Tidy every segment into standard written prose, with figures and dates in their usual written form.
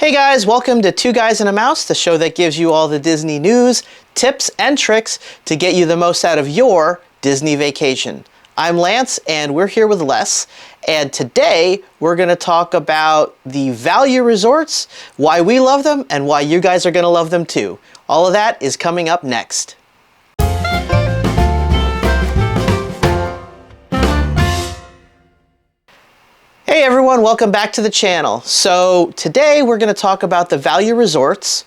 Hey guys, welcome to Two Guys and a Mouse, the show that gives you all the Disney news, tips, and tricks to get you the most out of your Disney vacation. I'm Lance, and we're here with Les, and today we're going to talk about the value resorts, why we love them, and why you guys are going to love them too. All of that is coming up next. Hey everyone, welcome back to the channel. So today we're going to talk about the value resorts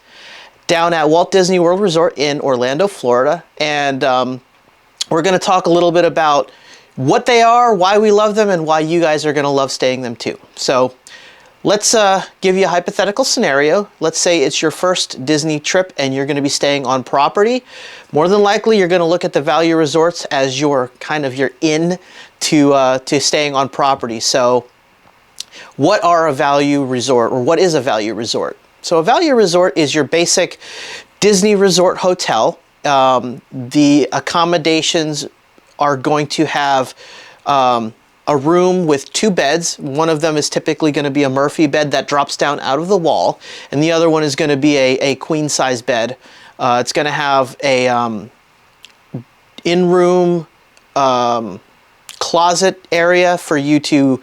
down at Walt Disney World Resort in Orlando, Florida. And we're going to talk a little bit about what they are, why we love them, and why you guys are going to love staying them too. So let's give you a hypothetical scenario. Let's say it's your first Disney trip and you're going to be staying on property. More than likely, you're going to look at the value resorts as your in to staying on property. So what are a value resort, or what is a value resort? So a value resort is your basic Disney resort hotel. The accommodations are going to have a room with two beds. One of them is typically going to be a Murphy bed that drops down out of the wall, and the other one is going to be a queen size bed. It's going to have a in-room closet area for you to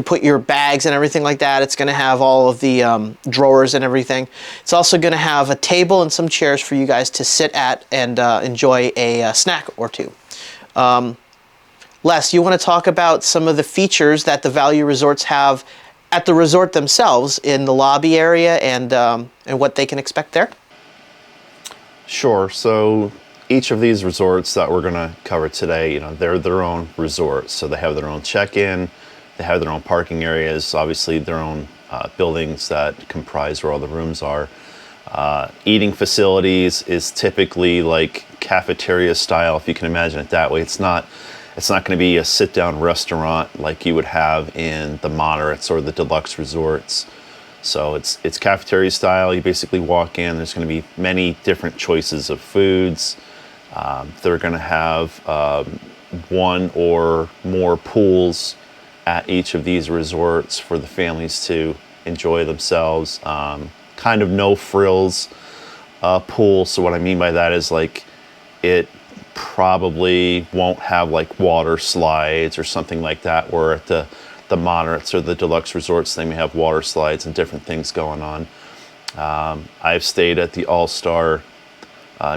put your bags and everything like that. It's going to have all of the drawers and everything. It's also going to have a table and some chairs for you guys to sit at and enjoy a snack or two. Les, you want to talk about some of the features that the value resorts have at the resort themselves in the lobby area and what they can expect there? Sure. So each of these resorts that we're going to cover today, they're their own resorts. So they have their own check-in, they have their own parking areas, obviously their own buildings that comprise where all the rooms are. Eating facilities is typically like cafeteria style, if you can imagine it that way. It's not going to be a sit-down restaurant like you would have in the moderates or the deluxe resorts. So it's cafeteria style. You basically walk in, there's going to be many different choices of foods. They're going to have one or more pools at each of these resorts for the families to enjoy themselves. Kind of no frills pool. So what I mean by that is it probably won't have water slides or something like that, where at the moderates or the deluxe resorts they may have water slides and different things going on. I've stayed at the All-Star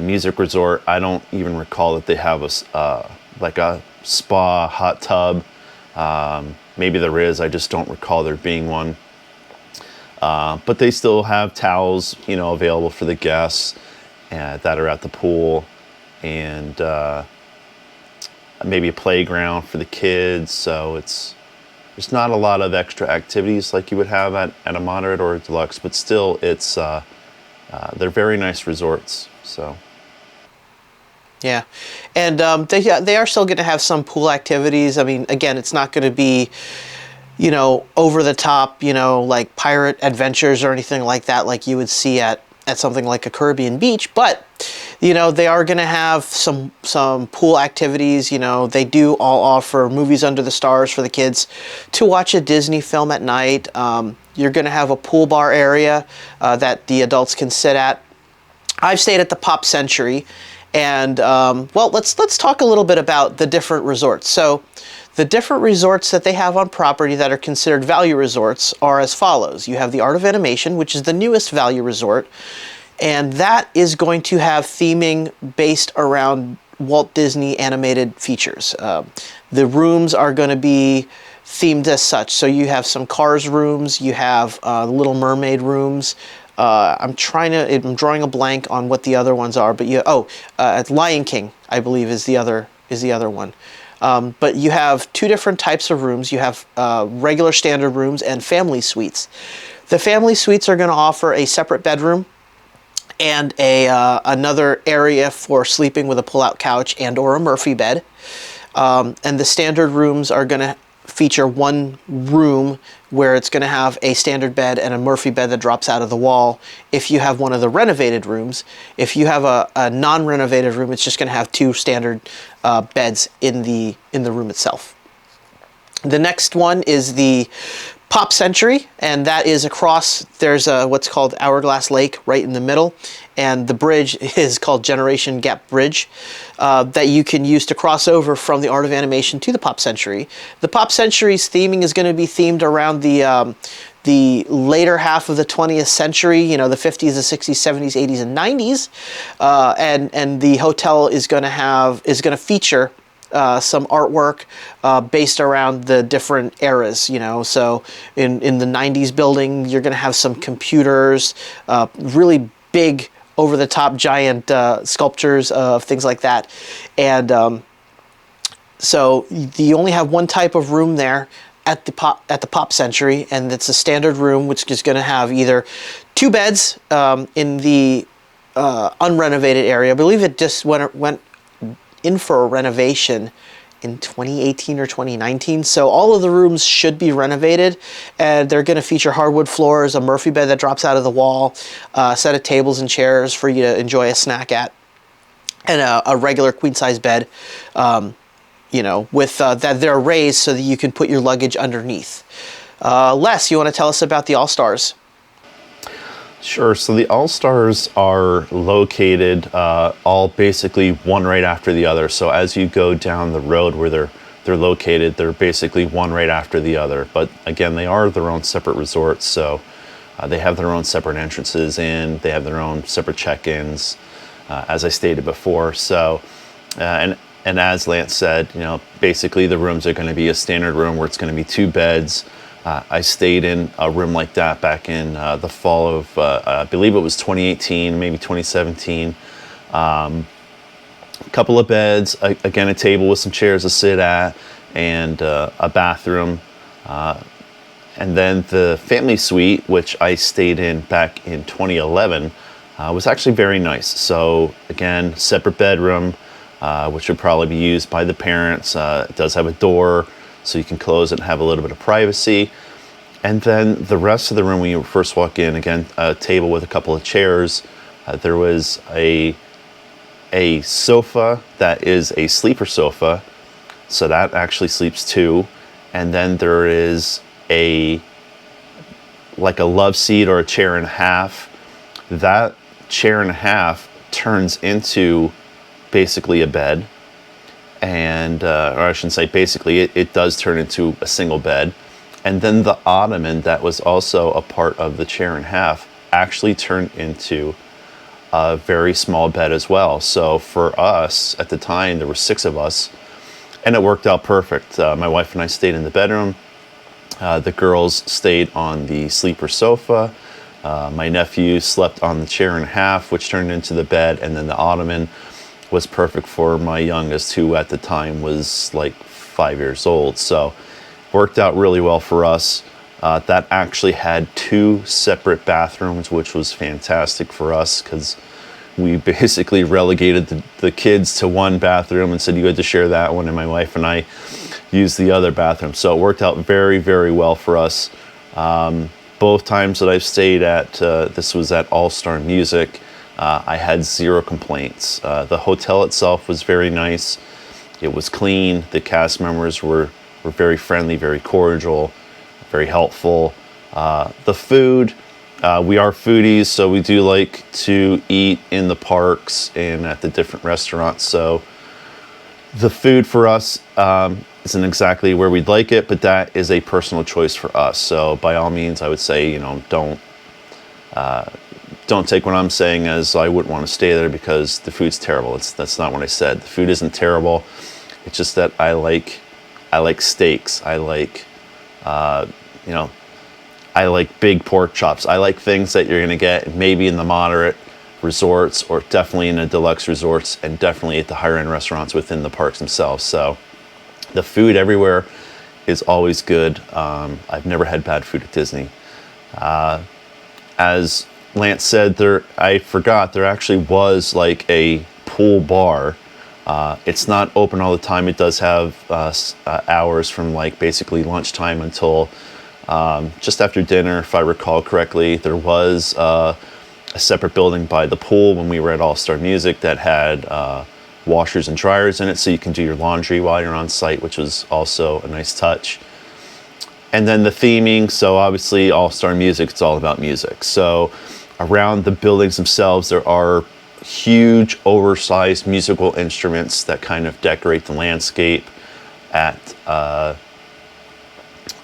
Music Resort. I don't even recall that they have a spa hot tub. Maybe there is, I just don't recall there being one. But they still have towels, available for the guests that are at the pool, and maybe a playground for the kids. So there's not a lot of extra activities like you would have at a moderate or a deluxe, but still they're very nice resorts. So yeah, and they are still going to have some pool activities. I mean, again, it's not going to be over the top, like pirate adventures or anything like that, like you would see at something like a Caribbean beach. But they are going to have some pool activities. They do all offer movies under the stars for the kids to watch a Disney film at night. You're going to have a pool bar area that the adults can sit at. I've stayed at the Pop Century, and well, let's talk a little bit about the different resorts. So the different resorts that they have on property that are considered value resorts are as follows. You have the Art of Animation, which is the newest value resort, and that is going to have theming based around Walt Disney animated features. The rooms are going to be themed as such. So you have some Cars rooms, you have Little Mermaid rooms. I'm drawing a blank on what the other ones are, but Lion King, I believe, is the other one. But you have two different types of rooms. You have regular standard rooms and family suites. The family suites are going to offer a separate bedroom and another area for sleeping with a pull-out couch and or a Murphy bed. And the standard rooms are going to feature one room where it's going to have a standard bed and a Murphy bed that drops out of the wall. If you have one of the renovated rooms, if you have a non-renovated room, it's just going to have two standard beds in the room itself. The next one is the Pop Century, and that is across, there's a what's called Hourglass Lake right in the middle, and the bridge is called Generation Gap Bridge, that you can use to cross over from the Art of Animation to the Pop Century. The Pop Century's theming is going to be themed around the later half of the 20th century, you know, the 50s, the 60s, 70s, 80s, and 90s, and the hotel is going to feature some artwork based around the different eras, you know. So in the 90s building, you're going to have some computers, really big, over-the-top giant sculptures of things like that. And so you only have one type of room there at the Pop Century, and it's a standard room, which is going to have either two beds in the unrenovated area. I believe it just went in for a renovation in 2018 or 2019, so all of the rooms should be renovated, and they're going to feature hardwood floors, a Murphy bed that drops out of the wall, a set of tables and chairs for you to enjoy a snack at, and a regular queen-size bed, you know, with that they're raised so that you can put your luggage underneath. Les, you want to tell us about the All-Stars? Sure. So the All-Stars are located all basically one right after the other. So as you go down the road where they're located, they're basically one right after the other. But again, they are their own separate resorts. So they have their own separate entrances in. They have their own separate check-ins, as I stated before. So and as Lance said, you know, basically the rooms are going to be a standard room where it's going to be two beds. I stayed in a room like that back in the fall of, I believe it was 2018, maybe 2017. A couple of beds, again, a table with some chairs to sit at, and a bathroom. And then the family suite, which I stayed in back in 2011, was actually very nice. So again, separate bedroom, which would probably be used by the parents. It does have a door, so you can close it and have a little bit of privacy. And then the rest of the room, when you first walk in, again, a table with a couple of chairs. There was a sofa that is a sleeper sofa, so that actually sleeps two. And then there is like a love seat or a chair and a half. That chair and a half turns into basically a bed. And or I shouldn't say basically, it does turn into a single bed. And then the ottoman that was also a part of the chair and a half actually turned into a very small bed as well. So for us at the time, there were 6 of us, and it worked out perfect. My wife and I stayed in the bedroom. The girls stayed on the sleeper sofa. My nephew slept on the chair and a half, which turned into the bed, and then the ottoman was perfect for my youngest, who at the time was like 5 years old. So worked out really well for us. That actually had 2 separate bathrooms, which was fantastic for us because we basically relegated the kids to one bathroom and said you had to share that one, and my wife and I used the other bathroom. So it worked out very, very well for us. Both times that I've stayed at, this was at All-Star Music, I had 0 complaints. The hotel itself was very nice. It was clean. The cast members were very friendly, very cordial, very helpful. The food, we are foodies, so we do like to eat in the parks and at the different restaurants. So the food for us isn't exactly where we'd like it, but that is a personal choice for us. So by all means, I would say, you know, don't take what I'm saying as I wouldn't want to stay there because the food's terrible. That's not what I said. The food isn't terrible. It's just that I like steaks. I like, you know, I like big pork chops. I like things that you're going to get maybe in the moderate resorts or definitely in the deluxe resorts and definitely at the higher end restaurants within the parks themselves. So the food everywhere is always good. I've never had bad food at Disney. As Lance said, I forgot, there actually was like a pool bar. It's not open all the time. It does have hours from like basically lunchtime until just after dinner, if I recall correctly. There was a separate building by the pool when we were at All-Star Music that had washers and dryers in it, so you can do your laundry while you're on site, which was also a nice touch. And then the theming, so obviously All-Star Music, it's all about music. So around the buildings themselves, there are huge, oversized musical instruments that kind of decorate the landscape. At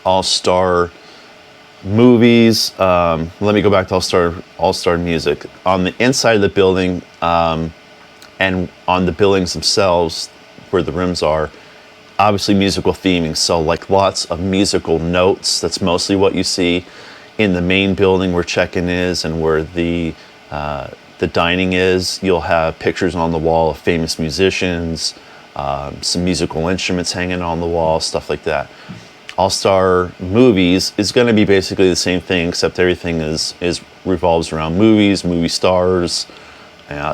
All-Star Movies, let me go back to All-Star Music. On the inside of the building, and on the buildings themselves, where the rooms are, obviously musical theming. So like lots of musical notes. That's mostly what you see in the main building where check-in is and where the dining is. You'll have pictures on the wall of famous musicians, some musical instruments hanging on the wall, stuff like that. All-Star Movies is going to be basically the same thing, except everything is revolves around movies, movie stars,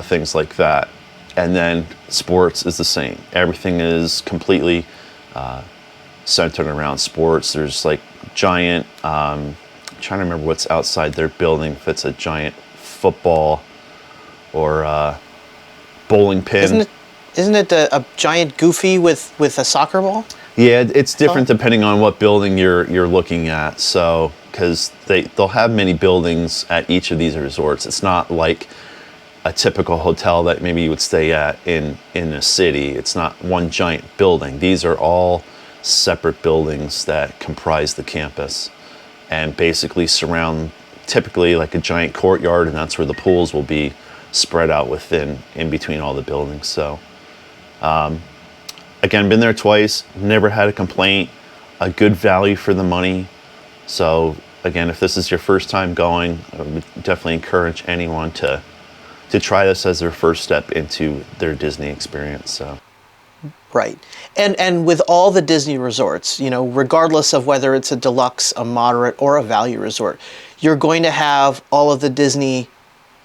things like that. And then sports is the same. Everything is completely centered around sports. There's like giant, I'm trying to remember what's outside their building, if it's a giant football or bowling pin. Isn't it a giant goofy with a soccer ball? Yeah, it's different depending on what building you're looking at. So, because they'll have many buildings at each of these resorts. It's not like a typical hotel that maybe you would stay at in a city. It's not one giant building. These are all separate buildings that comprise the campus and basically surround typically like a giant courtyard, and that's where the pools will be spread out in between all the buildings. So again, been there twice, never had a complaint, a good value for the money. So again, if this is your first time going, I would definitely encourage anyone to try this as their first step into their Disney experience. So. Right. And with all the Disney resorts, you know, regardless of whether it's a deluxe, a moderate, or a value resort, you're going to have all of the Disney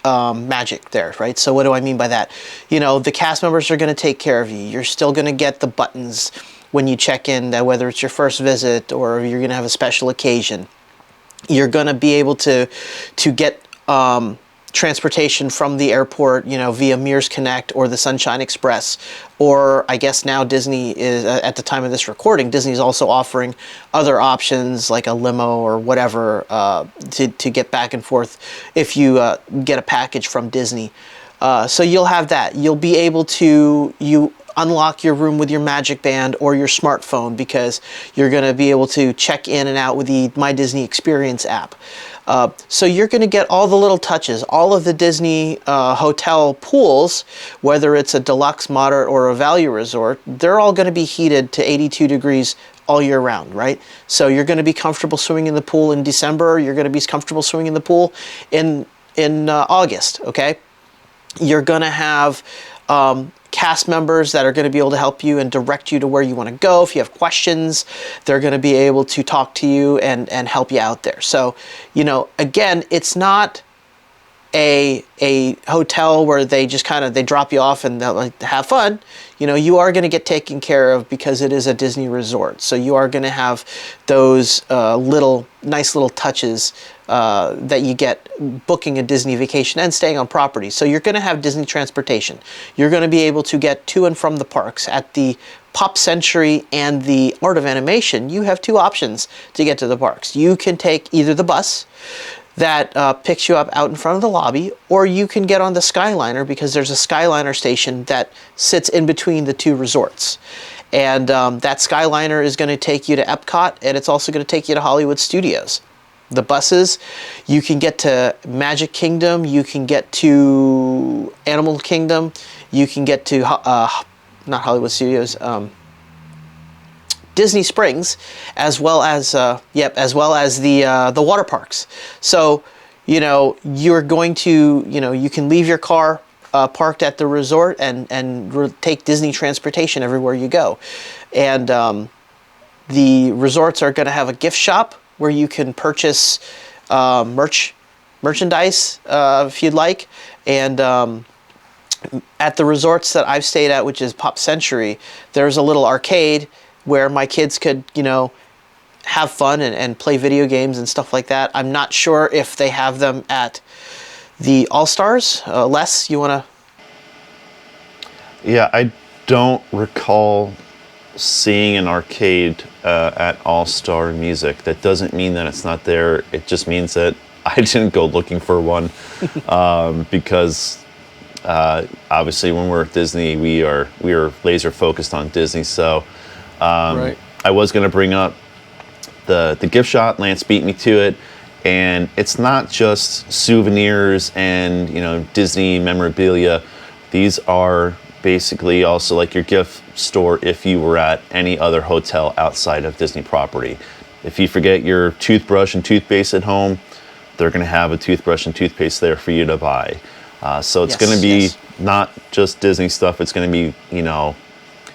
magic there, right? So what do I mean by that? You know, the cast members are going to take care of you. You're still going to get the buttons when you check in, that whether it's your first visit or you're going to have a special occasion. You're going to be able to get transportation from the airport, you know, via Mears Connect or the Sunshine Express, or I guess now Disney is, at the time of this recording, Disney's also offering other options like a limo or whatever to get back and forth if you get a package from Disney. So you'll have that. You'll be able to unlock your room with your Magic Band or your smartphone, because you're going to be able to check in and out with the My Disney Experience app. So you're going to get all the little touches. All of the Disney hotel pools, whether it's a deluxe, moderate, or a value resort, they're all going to be heated to 82 degrees all year round, right? So you're going to be comfortable swimming in the pool in December. You're going to be comfortable swimming in the pool in August, okay? You're going to have cast members that are going to be able to help you and direct you to where you want to go. If you have questions, they're going to be able to talk to you and help you out there. So, you know, again, it's not a hotel where they just kind of, they drop you off and they'll like have fun. You know, you are going to get taken care of because it is a Disney resort. So you are going to have those nice little touches that you get booking a Disney vacation and staying on property. So you're going to have Disney transportation. You're going to be able to get to and from the parks. At the Pop Century and the Art of Animation, you have two options to get to the parks. You can take either the bus that picks you up out in front of the lobby, or you can get on the Skyliner, because there's a Skyliner station that sits in between the two resorts. And that Skyliner is going to take you to Epcot, and it's also going to take you to Hollywood Studios. The buses, you can get to Magic Kingdom, you can get to Animal Kingdom, you can get to, not Hollywood Studios, Disney Springs, as well as the water parks. So, you know, you're going to, you know, you can leave your car parked at the resort and take Disney transportation everywhere you go. And the resorts are going to have a gift shop where you can purchase merchandise if you'd like. And at the resorts that I've stayed at, which is Pop Century, there's a little arcade where my kids could, you know, have fun and play video games and stuff like that. I'm not sure if they have them at the All-Stars. Les, you want to? Yeah, I don't recall seeing an arcade at All Star Music, that doesn't mean that it's not there. It just means that I didn't go looking for one, because obviously when we're at Disney, we are laser focused on Disney. So Right. I was going to bring up the gift shop. Lance beat me to it, and it's not just souvenirs and Disney memorabilia. These are basically also like your gift store if you were at any other hotel outside of Disney property. If you forget your toothbrush and toothpaste at home, they're going to have a toothbrush and toothpaste there for you to buy. So it's Yes, going to be yes. not just Disney stuff. It's going to be,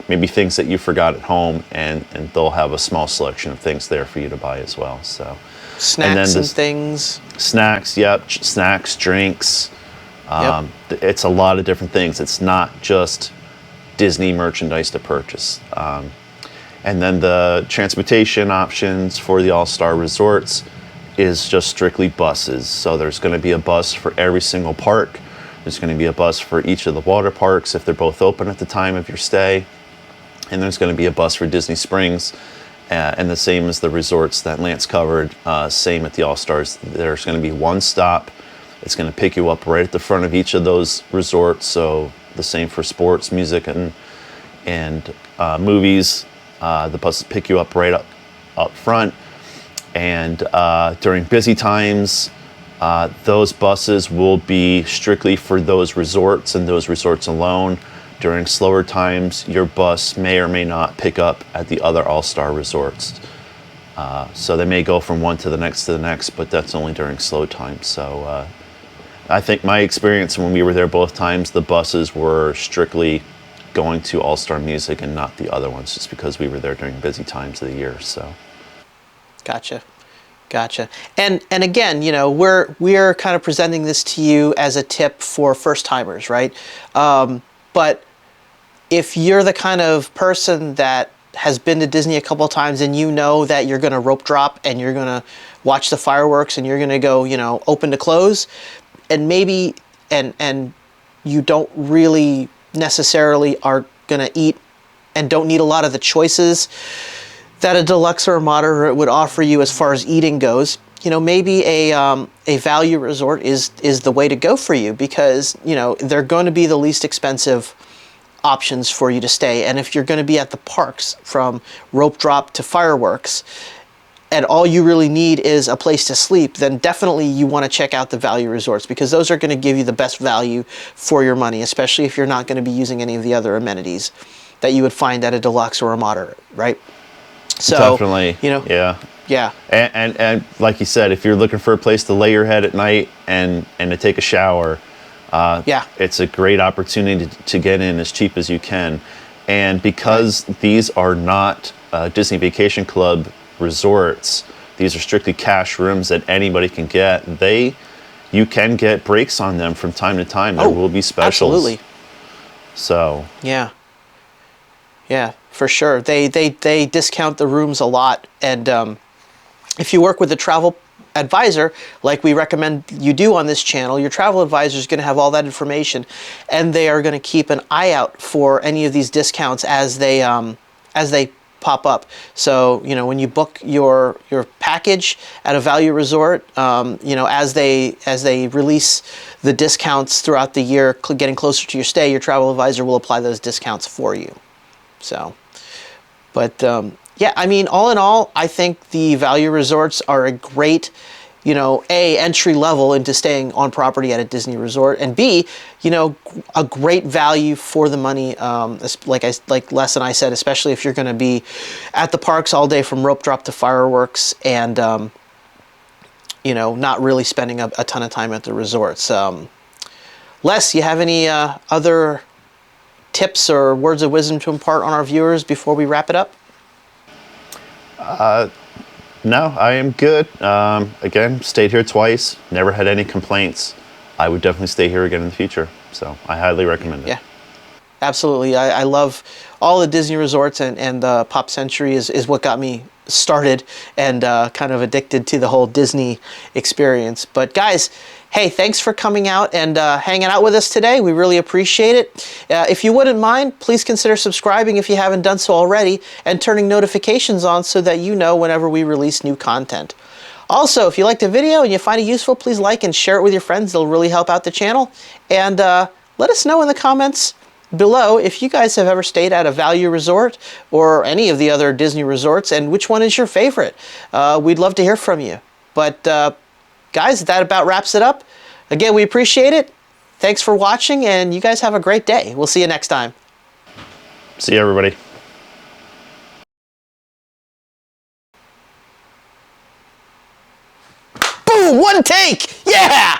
maybe things that you forgot at home, and they'll have a small selection of things there for you to buy as well. So, Snacks and this things. snacks, yep, snacks, drinks. Yep. It's a lot of different things. It's not just Disney merchandise to purchase. And then the transportation options for the All-Star Resorts is just strictly buses. So there's going to be a bus for every single park. There's going to be a bus for each of the water parks if they're both open at the time of your stay. And there's going to be a bus for Disney Springs. And the same as the resorts that Lance covered, same at the All-Stars. There's going to be one stop. It's going to pick you up right at the front of each of those resorts. So the same for sports, music, and movies. The buses pick you up right up front. And during busy times, those buses will be strictly for those resorts and those resorts alone. During slower times, your bus may or may not pick up at the other All-Star resorts. So they may go from one to the next, but that's only during slow times. So I think my experience when we were there both times, the buses were strictly going to All-Star Music and not the other ones, just because we were there during busy times of the year. So. Gotcha. And again, we're kind of presenting this to you as a tip for first timers, right? But if you're the kind of person that has been to Disney a couple of times and you know that you're going to rope drop and you're going to watch the fireworks and you're going to go, open to close, and maybe and you don't really necessarily are going to eat and don't need a lot of the choices that a deluxe or a moderate would offer you as far as eating goes, maybe a value resort is the way to go for you, because they're going to be the least expensive options for you to stay. And if you're going to be at the parks from rope drop to fireworks, and all you really need is a place to sleep, then definitely you want to check out the value resorts, because those are going to give you the best value for your money, especially if you're not going to be using any of the other amenities that you would find at a deluxe or a moderate, right? So Definitely. Yeah. And like you said, if you're looking for a place to lay your head at night and to take a shower, it's a great opportunity to get in as cheap as you can. And because these are not Disney Vacation Club resorts, these are strictly cash rooms that anybody can get. You can get breaks on them from time to time. There will be specials. Absolutely. So yeah, for sure. They discount the rooms a lot, and if you work with a travel advisor, like we recommend you do on this channel, your travel advisor is going to have all that information, and they are going to keep an eye out for any of these discounts as they pop up. So when you book your package at a value resort, as they release the discounts throughout the year, getting closer to your stay, your travel advisor will apply those discounts for you. So, but all in all, I think the value resorts are a great, entry level into staying on property at a Disney resort, and B, a great value for the money. Like Les and I said, especially if you're going to be at the parks all day from rope drop to fireworks, and not really spending a ton of time at the resorts. Les, you have any other tips or words of wisdom to impart on our viewers before we wrap it up? No, I am good. Again, stayed here twice, never had any complaints. I would definitely stay here again in the future. So I highly recommend it. Yeah, absolutely. I love all the Disney resorts, and the Pop Century is what got me started and kind of addicted to the whole Disney experience. But guys, hey, thanks for coming out and hanging out with us today. We really appreciate it. If you wouldn't mind, please consider subscribing if you haven't done so already and turning notifications on so that you know whenever we release new content. Also, if you liked the video and you find it useful, please like and share it with your friends. It'll really help out the channel. And let us know in the comments below if you guys have ever stayed at a value resort or any of the other Disney resorts and which one is your favorite. We'd love to hear from you. But guys, that about wraps it up. Again, we appreciate it. Thanks for watching, and you guys have a great day. We'll see you next time. See you, everybody. Boom! One take! Yeah!